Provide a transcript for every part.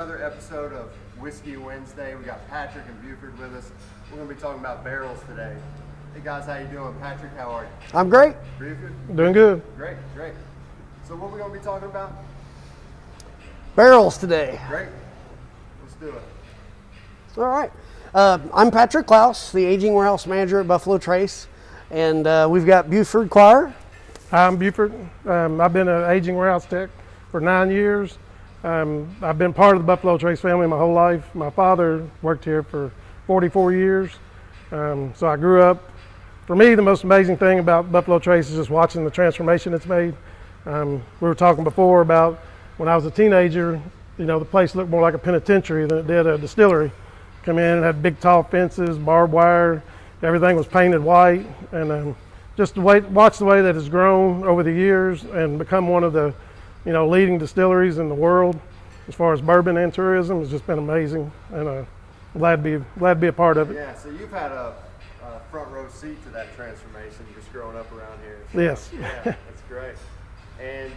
Another episode of Whiskey Wednesday. We got Patrick and Buford with us. We're going to be talking about barrels today. Hey guys, how you doing? Patrick, how are you? I'm great. Buford? Doing good. Great. So what are we going to be talking about? Barrels today. Great. Let's do it. All right. I'm Patrick Klaus, the aging warehouse manager at Buffalo Trace, and we've got Buford Char. Hi, I'm Buford. I've been an aging warehouse tech for 9 years. I've been part of the Buffalo Trace family my whole life. My father worked here for 44 years. So I grew up. For me, the most amazing thing about Buffalo Trace is just watching the transformation it's made. We were talking before about when I was a teenager, you know, the place looked more like a penitentiary than it did a distillery. Come in and had big tall fences, barbed wire, everything was painted white. And just watch the way that it's grown over the years and become one of the leading distilleries in the world as far as bourbon and tourism. Has just been amazing, and glad to be a part of it. Yeah, so you've had a front row seat to that transformation just growing up around here. So, yes. Yeah, that's great. And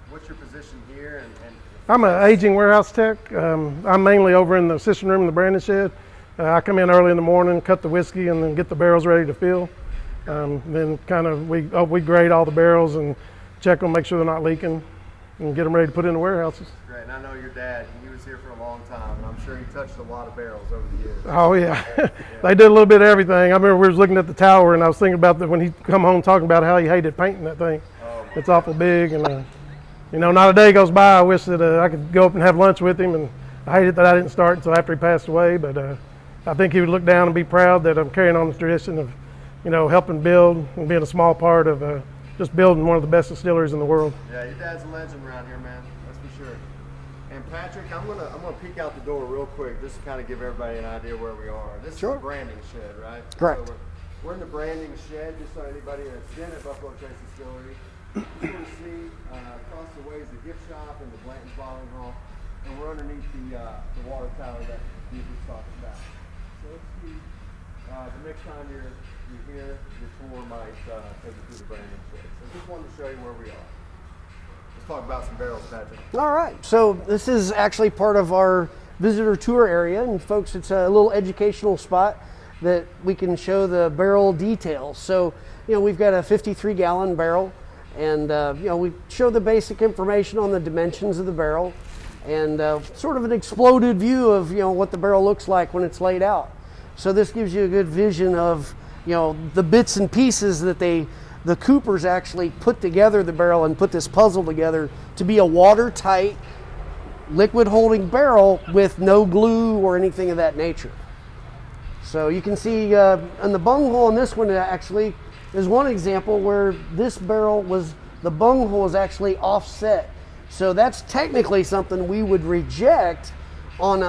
what's your position here? And I'm an aging warehouse tech. I'm mainly over in the system room in the branding shed. I come in early in the morning, cut the whiskey, and then get the barrels ready to fill. Then we grade all the barrels and check them, make sure they're not leaking, and get them ready to put in the warehouses. Great. And I know your dad, he was here for a long time, and I'm sure he touched a lot of barrels over the years. Oh, yeah. They did a little bit of everything. I remember we was looking at the tower, and I was thinking about that when he come home talking about how he hated painting that thing. It's awful big, and not a day goes by I wish that I could go up and have lunch with him, and I hated that I didn't start until after he passed away, but I think he would look down and be proud that I'm carrying on the tradition of, helping build and being a small part of just building one of the best distilleries in the world. Yeah, your dad's a legend around here, man. That's for sure. And Patrick, I'm gonna peek out the door real quick just to kind of give everybody an idea where we are. This is the branding shed, right? Correct. So we're in the branding shed, just so anybody that's been at Buffalo Trace Distillery. You can see across the way is the gift shop and the Blanton's Bottling Hall, and we're underneath the water tower that you just talked about. So let's see. The next time you're here, your tour might take you through the branding shed. So just wanted to show you where we are. Let's talk about some barrels, Patrick. All right. So this is actually part of our visitor tour area, and folks, it's a little educational spot that we can show the barrel details. So, we've got a 53-gallon barrel, and we show the basic information on the dimensions of the barrel, and sort of an exploded view of what the barrel looks like when it's laid out. So this gives you a good vision of the bits and pieces that the coopers actually put together the barrel and put this puzzle together to be a watertight, liquid holding barrel with no glue or anything of that nature. So you can see in the bunghole in this one actually is one example where this barrel the bunghole is actually offset. So that's technically something we would reject on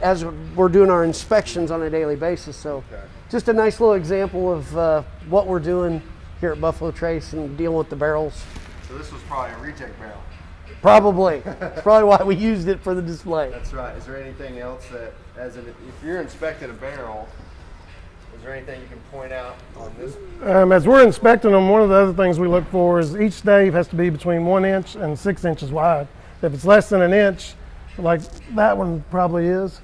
as we're doing our inspections on a daily basis. So just a nice little example of what we're doing here at Buffalo Trace and dealing with the barrels. So this was probably a reject barrel. Probably. That's probably why we used it for the display. That's right. Is there anything else that, if you're inspecting a barrel, is there anything you can point out on this? As we're inspecting them, one of the other things we look for is each stave has to be between 1 inch and 6 inches wide. If it's less than an inch, like that one probably is,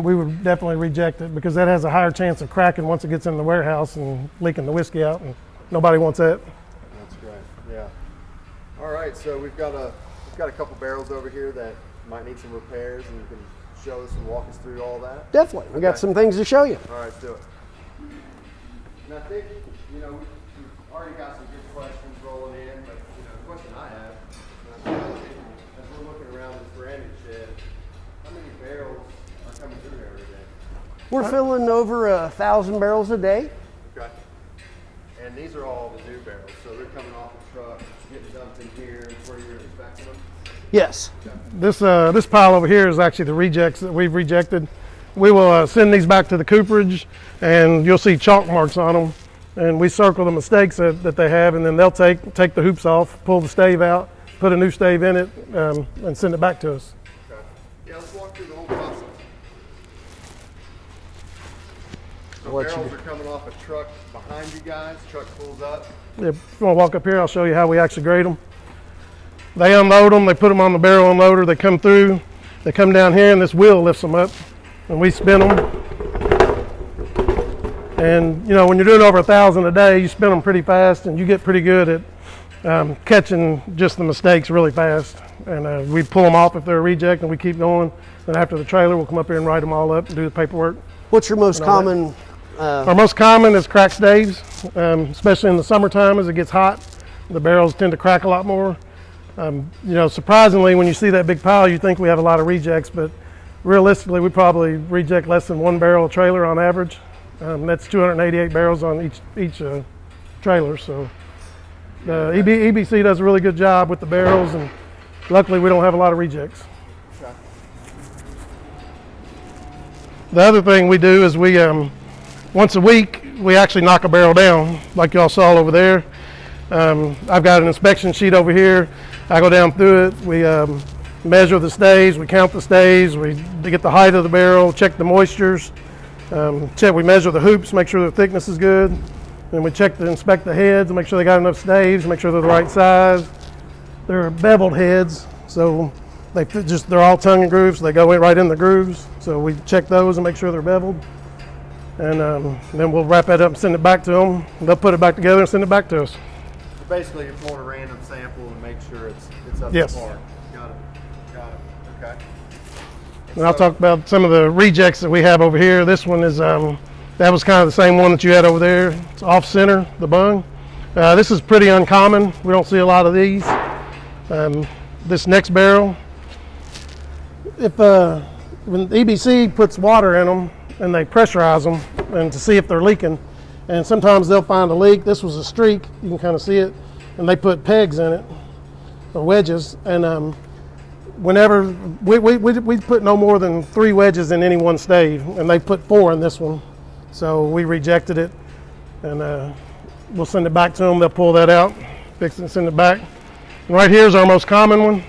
we would definitely reject it because that has a higher chance of cracking once it gets in the warehouse and leaking the whiskey out, and nobody wants that. That's great. Yeah. All right, so we've got a couple barrels over here that might need some repairs, and you can show us and walk us through all that. Definitely. We got some things to show you. All right, let's do it. And I think we've already got some good questions rolling in, but the question I have, as we're looking around this branding shed, how many barrels are coming through there every day? We're filling over 1,000 barrels a day. Okay. And these are all the new barrels, so they're coming off the truck, getting dumped in here where you're inspecting them? Yes. Okay. This pile over here is actually the rejects that we've rejected. We will send these back to the cooperage, and you'll see chalk marks on them. And we circle the mistakes that they have, and then they'll take the hoops off, pull the stave out, put a new stave in it, and send it back to us. Okay. Yeah, let's walk through the whole process. So barrels are coming off a truck behind you guys. Truck pulls up. Yeah, if you want to walk up here, I'll show you how we actually grade them. They unload them, they put them on the barrel unloader, they come through, They come down here and this wheel lifts them up and we spin them. And you know, when you're doing over 1,000 a day, you spin them pretty fast and you get pretty good at catching just the mistakes really fast. And we pull them off if they're a reject and we keep going. Then after the trailer, we'll come up here and write them all up and do the paperwork. What's your most common? Our most common is cracked staves, especially in the summertime as it gets hot. The barrels tend to crack a lot more. You know, surprisingly, when you see that big pile, you think we have a lot of rejects, but realistically, we probably reject less than 1 barrel a trailer on average. That's 288 barrels on each trailer. So the EBC does a really good job with the barrels, and luckily we don't have a lot of rejects. Okay. The other thing we do is we, once a week, we actually knock a barrel down, like y'all saw over there. I've got an inspection sheet over here. I go down through it. We measure the staves, we count the staves, we get the height of the barrel, check the moistures, we measure the hoops, make sure the thickness is good. Then we inspect the heads, make sure they got enough staves, make sure they're the right size. They're beveled heads, so they're all tongue and grooves, so they go right in the grooves. So we check those and make sure they're beveled. And then we'll wrap that up and send it back to them. They'll put it back together and send it back to us. So basically, you're pulling a random sample and make sure it's up Yes. to par. Got it. Okay. And I'll talk about some of the rejects that we have over here. This one is, that was kind of the same one that you had over there. It's off center, the bung. This is pretty uncommon. We don't see a lot of these. This next barrel, when the EBC puts water in them and they pressurize them and to see if they're leaking, and sometimes they'll find a leak. This was a streak, you can kind of see it, and they put pegs in it, or wedges, and whenever we put no more than 3 wedges in any one stave, and they put 4 in this one, so we rejected it, and we'll send it back to them. They'll pull that out, fix it, and send it back. And right here is our most common one.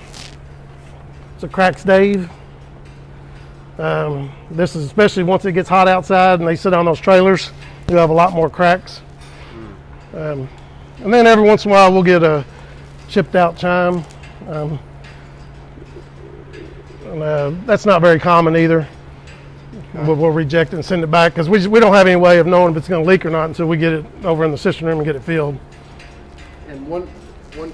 It's a cracked stave. This is especially once it gets hot outside and they sit on those trailers, you have a lot more cracks. And then every once in a while we'll get a chipped out chime. That's not very common either. We'll reject it and send it back because we don't have any way of knowing if it's going to leak or not until we get it over in the cistern room and get it filled. And one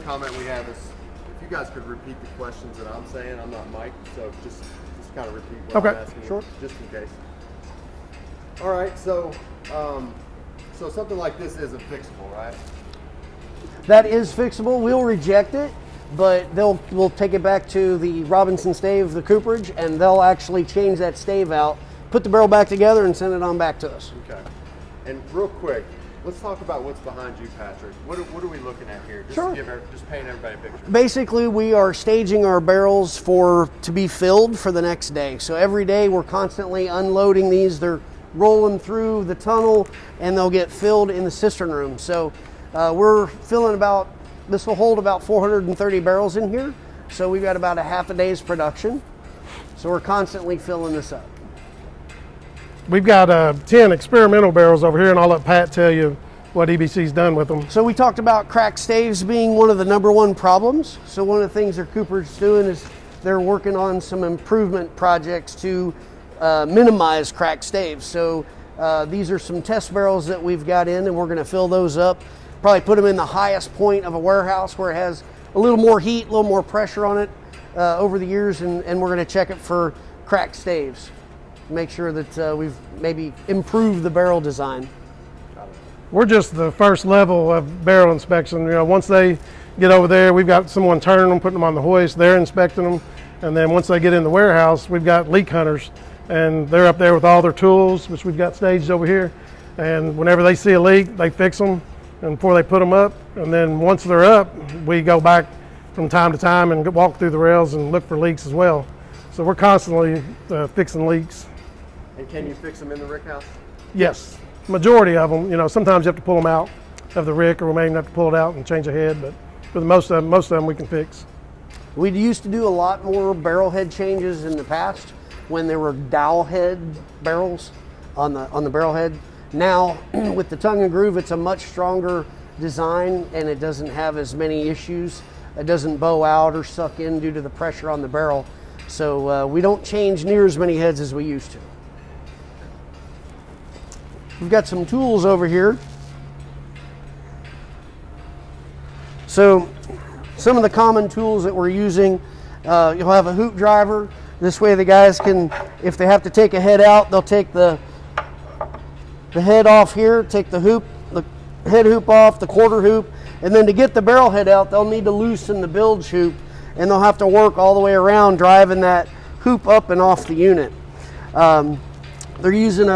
comment we have is, if you guys could repeat the questions that I'm saying, I'm not Mike, so just kind of repeat what I'm asking, sure. Just in case. All right, so something like this isn't fixable, right? That is fixable. We'll reject it, but we'll take it back to the Robinson stave, the cooperage, and they'll actually change that stave out, put the barrel back together, and send it on back to us. Okay. And real quick, let's talk about what's behind you, Patrick. What are we looking at here? Just Sure. Just paint everybody a picture. Basically, we are staging our barrels to be filled for the next day. So every day we're constantly unloading these. They're rolling through the tunnel and they'll get filled in the cistern room. So we're filling this will hold about 430 barrels in here. So we've got about a half a day's production. So we're constantly filling this up. We've got 10 experimental barrels over here, and I'll let Pat tell you what EBC's done with them. So we talked about cracked staves being one of the #1 problems. So one of the things their cooper's doing is they're working on some improvement projects to minimize cracked staves. So these are some test barrels that we've got in, and we're going to fill those up. Probably put them in the highest point of a warehouse where it has a little more heat, a little more pressure on it over the years, and we're going to check it for cracked staves. Make sure that we've maybe improved the barrel design. We're just the first level of barrel inspection. You know, once they get over there, we've got someone turning them, putting them on the hoist, they're inspecting them. And then once they get in the warehouse, we've got leak hunters, and they're up there with all their tools, which we've got staged over here. And whenever they see a leak, they fix them and before they put them up. And then once they're up, we go back from time to time and walk through the rails and look for leaks as well. So we're constantly fixing leaks. And can you fix them in the rick house? Yes, majority of them. You know, sometimes you have to pull them out of the rick, or we may even have to pull it out and change a head. But for most of them, we can fix. We used to do a lot more barrel head changes in the past when there were dowel head barrels on the barrel head. Now, with the tongue and groove, it's a much stronger design, and it doesn't have as many issues. It doesn't bow out or suck in due to the pressure on the barrel. So we don't change near as many heads as we used to. We've got some tools over here. So some of the common tools that we're using, you'll have a hoop driver. This way the guys can, if they have to take a head out, they'll take the head off here, take the head hoop off, the quarter hoop, and then to get the barrel head out, they'll need to loosen the bilge hoop, and they'll have to work all the way around driving that hoop up and off the unit. They're using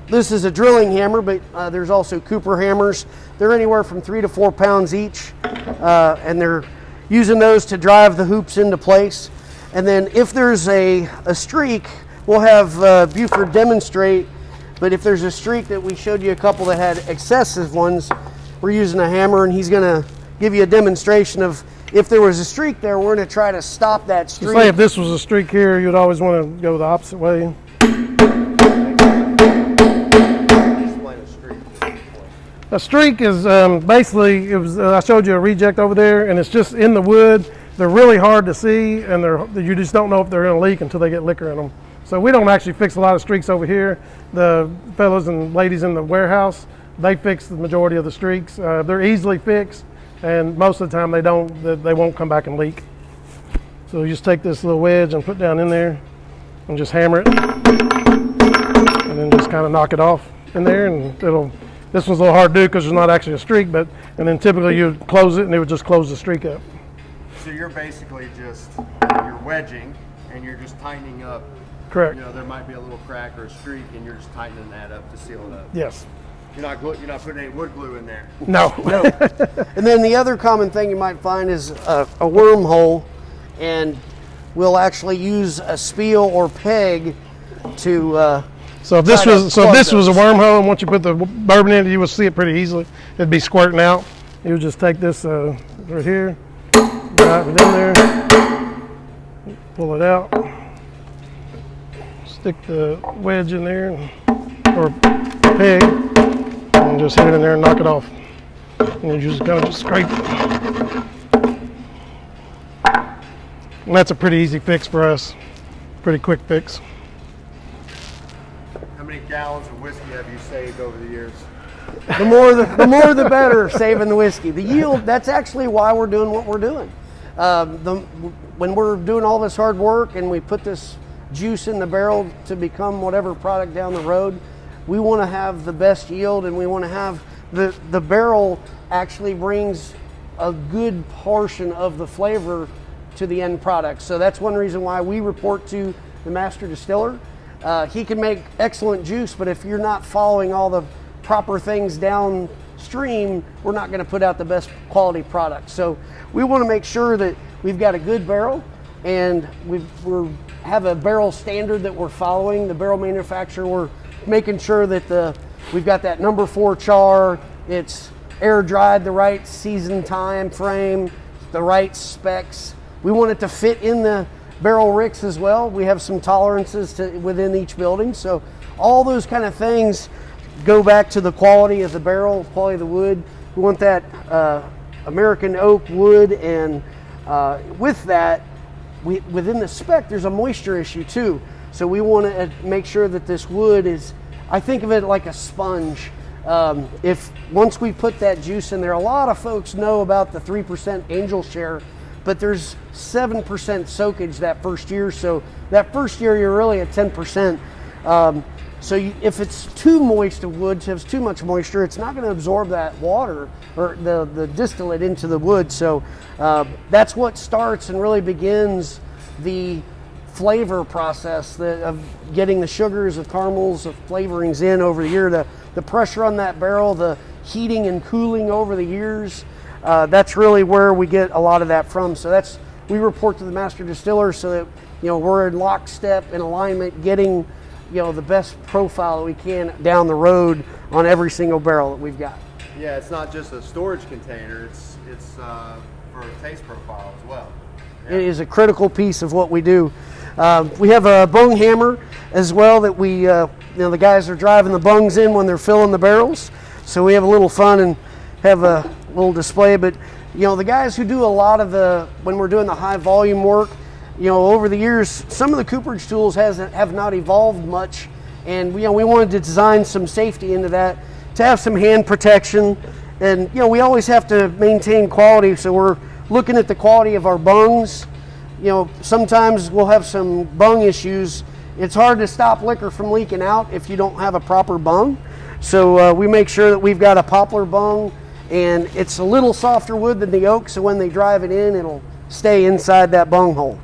this is a drilling hammer, but there's also Cooper hammers. They're anywhere from 3 to 4 pounds each, and they're using those to drive the hoops into place. And then if there's a streak, we'll have Buford demonstrate, but if there's a streak that we showed you a couple that had excessive ones, we're using a hammer, and he's gonna give you a demonstration of if there was a streak there, we're gonna try to stop that streak. Say if this was a streak here, you'd always want to go the opposite way. A streak is basically, I showed you a reject over there, and it's just in the wood. They're really hard to see, and you just don't know if they're going to leak until they get liquor in them. So we don't actually fix a lot of streaks over here. The fellows and ladies in the warehouse, they fix the majority of the streaks. They're easily fixed, and most of the time they won't come back and leak. So you just take this little wedge and put down in there, and just hammer it, and then just kind of knock it off in there, and this one's a little hard to do because there's not actually a streak, and then typically you close it and it would just close the streak up. So you're basically just, you're wedging and you're just tightening up. Correct. You know, there might be a little crack or a streak and you're just tightening that up to seal it up. Yes. You're not putting any wood glue in there. No. No. And then the other common thing you might find is a wormhole, and we'll actually use a spiel or peg to So if this was a wormhole, and once you put the bourbon in it, you would see it pretty easily. It'd be squirting out. You would just take this right here, drive it in there, pull it out, stick the wedge in there, or peg, and just hit it in there and knock it off. And you just kind of just scrape it. And that's a pretty easy fix for us. Pretty quick fix. How many gallons of whiskey have you saved over the years? the more the better, saving the whiskey. The yield, that's actually why we're doing what we're doing. When we're doing all this hard work and we put this juice in the barrel to become whatever product down the road, we want to have the best yield, and we want to have the barrel actually brings a good portion of the flavor to the end product. So that's one reason why we report to the master distiller. He can make excellent juice, but if you're not following all the proper things downstream, we're not going to put out the best quality product. So we want to make sure that we've got a good barrel, and we have a barrel standard that we're following. The barrel manufacturer, we're making sure that we've got that number 4 char, it's air dried the right season time frame, the right specs. We want it to fit in the barrel ricks as well. We have some tolerances within each building. So all those kind of things go back to the quality of the barrel, quality of the wood. We want that American oak wood, and with that, within the spec, there's a moisture issue too. So we want to make sure that this wood is, I think of it like a sponge. If once we put that juice in there, a lot of folks know about the 3% angel share, but there's 7% soakage that first year. So that first year, you're really at 10%. If it's too moist of wood, has too much moisture, it's not going to absorb that water or the distillate into the wood. So that's what starts and really begins the flavor process of getting the sugars, the caramels, the flavorings in over the year. The pressure on that barrel, the heating and cooling over the years, that's really where we get a lot of that from. So we report to the master distiller so that we're in lockstep, in alignment, getting the best profile that we can down the road on every single barrel that we've got. Yeah, it's not just a storage container, it's for a taste profile as well. Yeah. It is a critical piece of what we do. We have a bung hammer as well that we, the guys are driving the bungs in when they're filling the barrels. So we have a little fun and have a little display. But the guys who do a lot of when we're doing the high volume work, over the years, some of the cooperage tools have not evolved much, and we wanted to design some safety into that, to have some hand protection, and we always have to maintain quality, so we're looking at the quality of our bungs. Sometimes we'll have some bung issues. It's hard to stop liquor from leaking out if you don't have a proper bung, so we make sure that we've got a poplar bung, and it's a little softer wood than the oak, so when they drive it in, it'll stay inside that bung hole.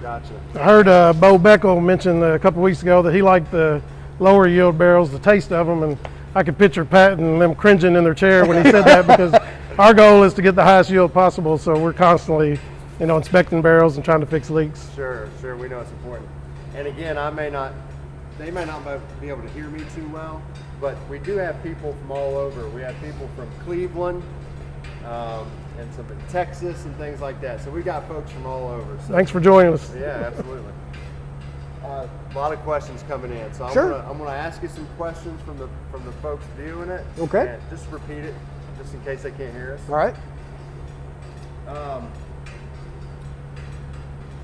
Gotcha. I heard Bo Beckel mention a couple weeks ago that he liked the lower yield barrels, the taste of them, and I could picture Pat and them cringing in their chair when he said that, because our goal is to get the highest yield possible, so we're constantly, inspecting barrels and trying to fix leaks. Sure, we know it's important. And again, they may not be able to hear me too well, but we do have people from all over. We have people from Cleveland, and some in Texas and things like that. So we got folks from all over. So. Thanks for joining us. Yeah, absolutely. A lot of questions coming in, so Sure. I'm gonna ask you some questions from the folks viewing it. Okay. And just repeat it, just in case they can't hear us. All right.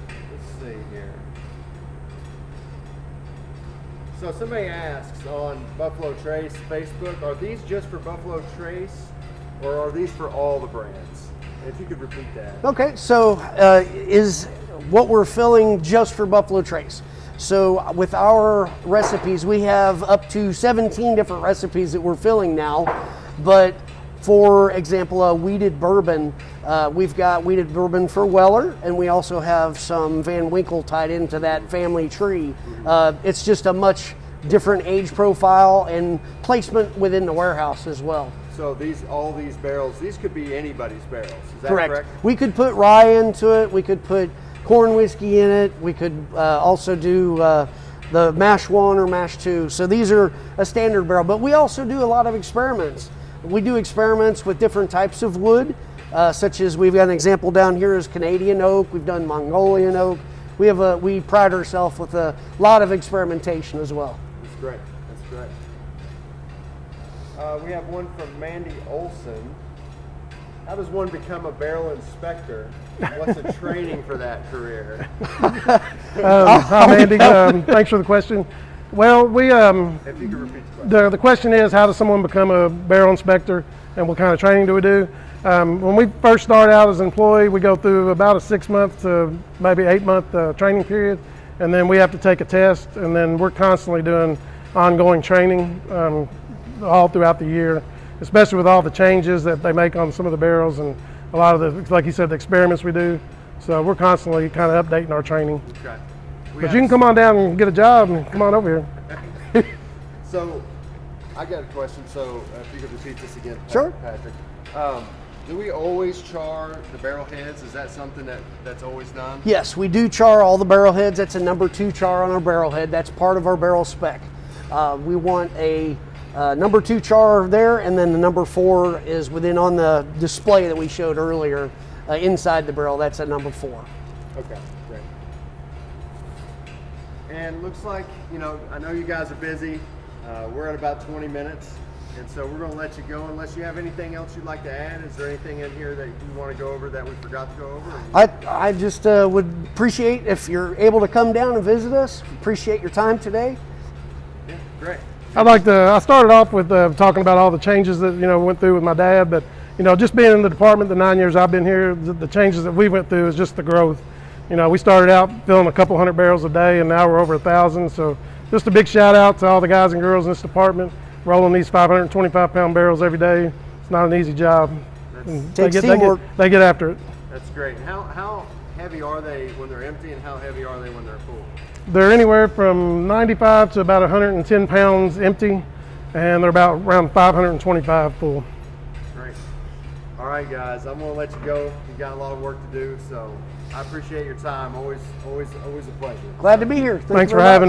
Let's see here. So somebody asks on Buffalo Trace Facebook, are these just for Buffalo Trace, or are these for all the brands? If you could repeat that. Okay, so is what we're filling just for Buffalo Trace. So with our recipes, we have up to 17 different recipes that we're filling now. But for example, a weeded bourbon, we've got weeded bourbon for Weller, and we also have some Van Winkle tied into that family tree. It's just a much different age profile and placement within the warehouse as well. So all these barrels, these could be anybody's barrels. Is that correct? We could put rye into it. We could put corn whiskey in it. We could also do the mash 1 or mash 2. So these are a standard barrel, but we also do a lot of experiments. We do experiments with different types of wood, such as we've got an example down here is Canadian oak. We've done Mongolian oak. We pride ourselves with a lot of experimentation as well. That's great. That's great. We have one from Mandy Olson. How does one become a barrel inspector? What's the training for that career? Hi, Mandy. Thanks for the question. Well, If you could repeat the question. the question is, how does someone become a barrel inspector, and what kind of training do we do? When we first start out as an employee, we go through about a 6-month to maybe 8-month training period, and then we have to take a test, and then we're constantly doing ongoing training all throughout the year, especially with all the changes that they make on some of the barrels and a lot of the, like you said, the experiments we do. So we're constantly kind of updating our training. Okay. But you can come on down and get a job and come on over here. So, I got a question. So, if you could repeat this again, Sure. Patrick. Do we always char the barrel heads? Is that something that's always done? Yes, we do char all the barrel heads. That's a number 2 char on our barrel head. That's part of our barrel spec. We want a number 2 char there, and then the number 4 is within on the display that we showed earlier inside the barrel. That's a number 4. Okay, great. And looks like, I know you guys are busy. We're at about 20 minutes, and so we're going to let you go unless you have anything else you'd like to add. Is there anything in here that you want to go over that we forgot to go over? I just would appreciate if you're able to come down and visit us. Appreciate your time today. Yeah, great. I started off with talking about all the changes that, went through with my dad, but, just being in the department the 9 years I've been here, the changes that we went through is just the growth. We started out filling a couple hundred barrels a day, and now we're over 1,000. So just a big shout out to all the guys and girls in this department rolling these 525-pound barrels every day. It's not an easy job. Takes teamwork. They get after it. That's great. How heavy are they when they're empty, and how heavy are they when they're full? They're anywhere from 95 to about 110 pounds empty, and they're about around 525 full. Great. All right, guys, I'm going to let you go. You've got a lot of work to do, so I appreciate your time. Always a pleasure. Glad to be here. Thanks for having us.